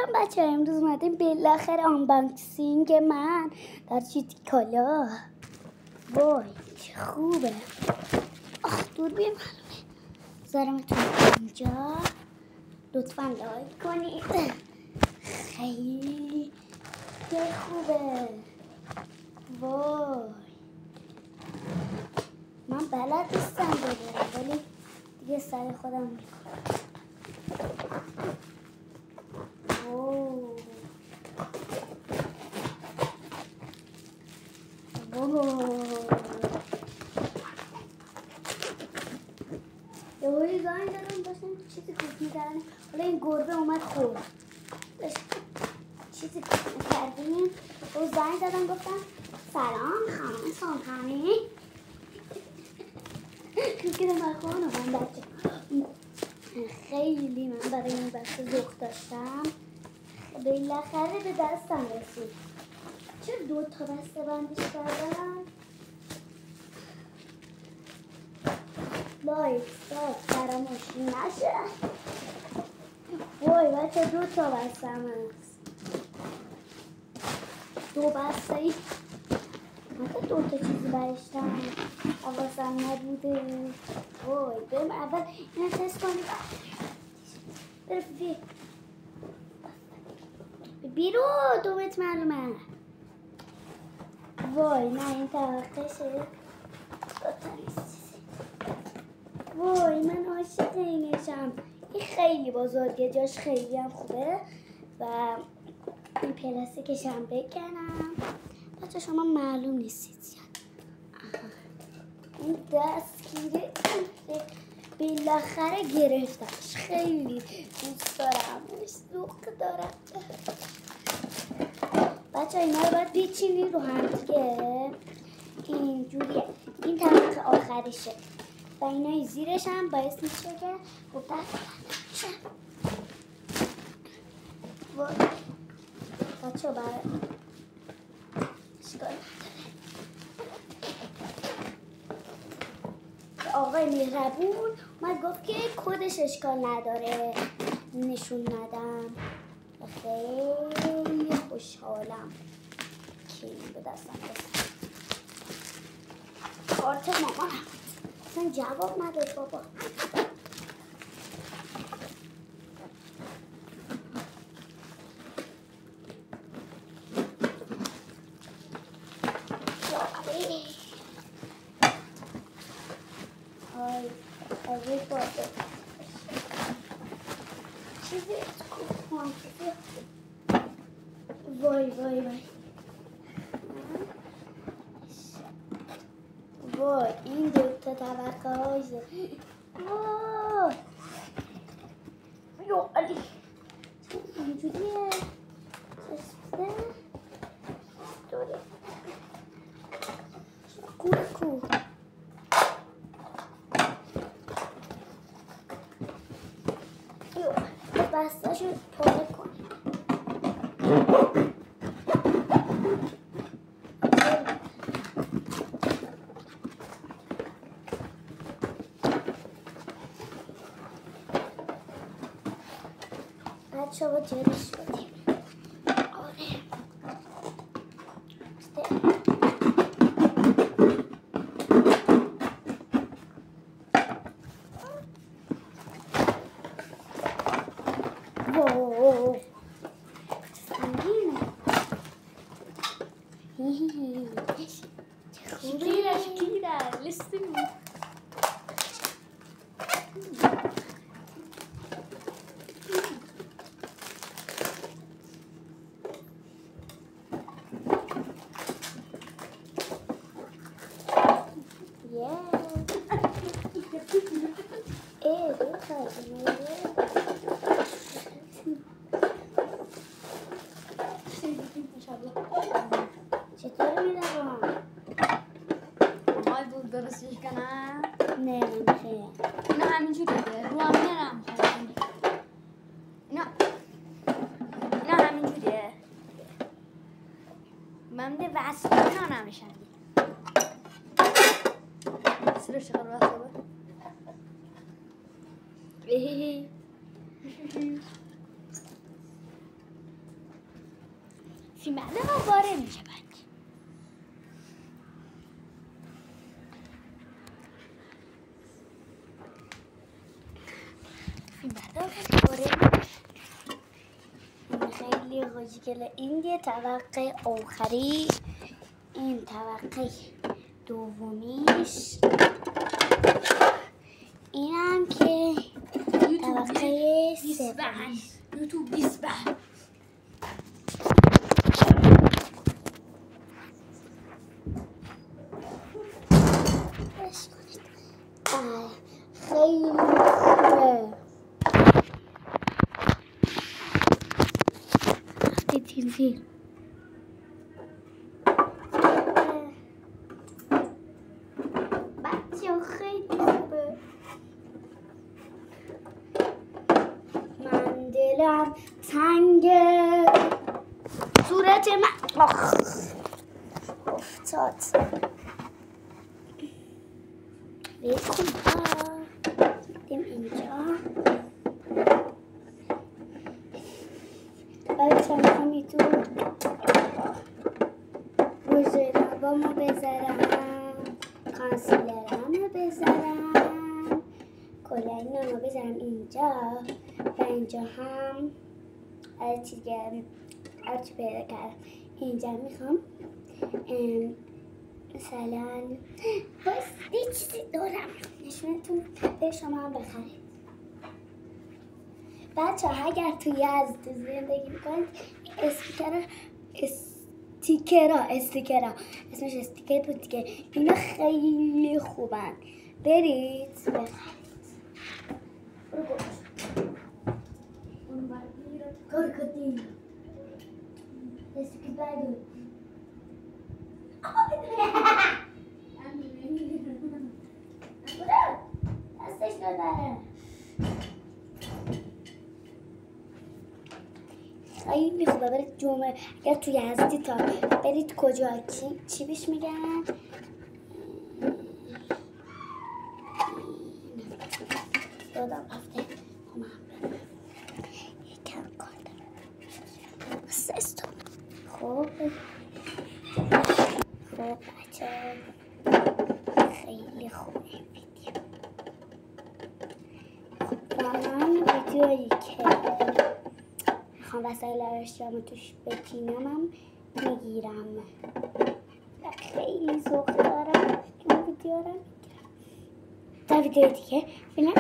سلام بچه ها، امروز اومدیم بالاخره آنباکسینگ من در جیتی کالا. وای چه خوبه. دوربین معلومه. زارمتون اینجا لطفا لایک کنید. خیلی خوبه. وای من بلد نیستم ببرم ولی دیگه سر خودم میکنم. یه زنگ دارم داشتم چیزی کوک می‌کردم، حالا این گربه اومد خورد. چیزی کوک می‌کردیم و زنگ دادم گفتم سلام خانم سلطانی. کوکی رو من خانم بچه خیلی من برای این بچه ذوق داشتم. بالاخره به دستم رسید. چرا 2 تا بسته بندش کردم؟ لایک ساب فراموش نشه. وای بچه 2 تا بسته هم هست. 2 بسته ای من 2 تا چیزی برشتم حواسم نبوده. وای بریم اول این تست کنیم. بریم بیرو 2 متر معلومه. وای نه این طبقشه. وای من عاشق اینشم. این خیلی بزرگه، جاش خیلی هم خوبه و این پلاستیکش هم بکنم. بچه شما معلوم نیستید زیاد. این دستگیره بالاخره گرفتمش. خیلی دوست دارمش، ذوق دارم. بچه اینا رو باید بیچینی رو هم دیگه. اینجوریه. این طبقه آخریشه و اینای زیرش هم باعث میشه که خوب دست بشه. بچه برای اشکال نداره. آقای مهربون اومد گفت که کدش اشکال نداره نشون ندم. خیلی خوشحالم که این به دستم رسید. کارت مامانم اصلا جواب نداد بابا. آی بابا چیزی وای وای وای وای این 2 تا طبقه های وای یو علی اینجوریه چسبه دوره کوکو بسته شد پاره کنیم. بچه ها جرش بدیم. آره وووو سنگینه. شکیره لستیم. چطور میدارم؟ مای بود درستش کنم؟ نه نمیخواه. اینا همینجوریه رو هم نرم اینا همینجوریه من ده وصل اینا نمیشن سرش چقدر وصله فیلم بعد وارد میشه بچه. فیلم بعد وارد خیلی خوشگله. این یه طبقه آخری، این طبقه دومیش، اینم که طبقه سومیش. یوتیوب 20 بند. خیلی خوبه. تیزی بچه خیلی خوبه. من دلم تنگه، صورت من افتاد. بیکن بریم اینجا. بچه میخوام ایتون روژ لبامو بذارم، کانسیلرامو بذارم، کلا اینامو بذارم اینجا و اینجا هم هرچی پیدا کردم. اینجا میخوام مثلا باز یه چیزی دارم نشونتون به شما هم بخرید. بچه ها اگر توی یزد زندگی میکنید استیکرها اسمش استیکر بود دیگه، اینا خیلی خوبن، برید بخرید. برو گوش اون بردی رو کار کدی استیکر بردی دستش نداره. خیلی خوبه. برید جمعه اگر توی یزدی تا برید کجا چی بهش میگن، یادم رفته. یکم کار دارم سستون. خب بچه خیلی خوبه ویدیو. و من ویدیویی که میخوام وسایل ارشدامو توش بچینم هم میگیرم و خیلی ذوق دارم که این ویدیو رو میگیرم. تا ویدیو دیگه فیلم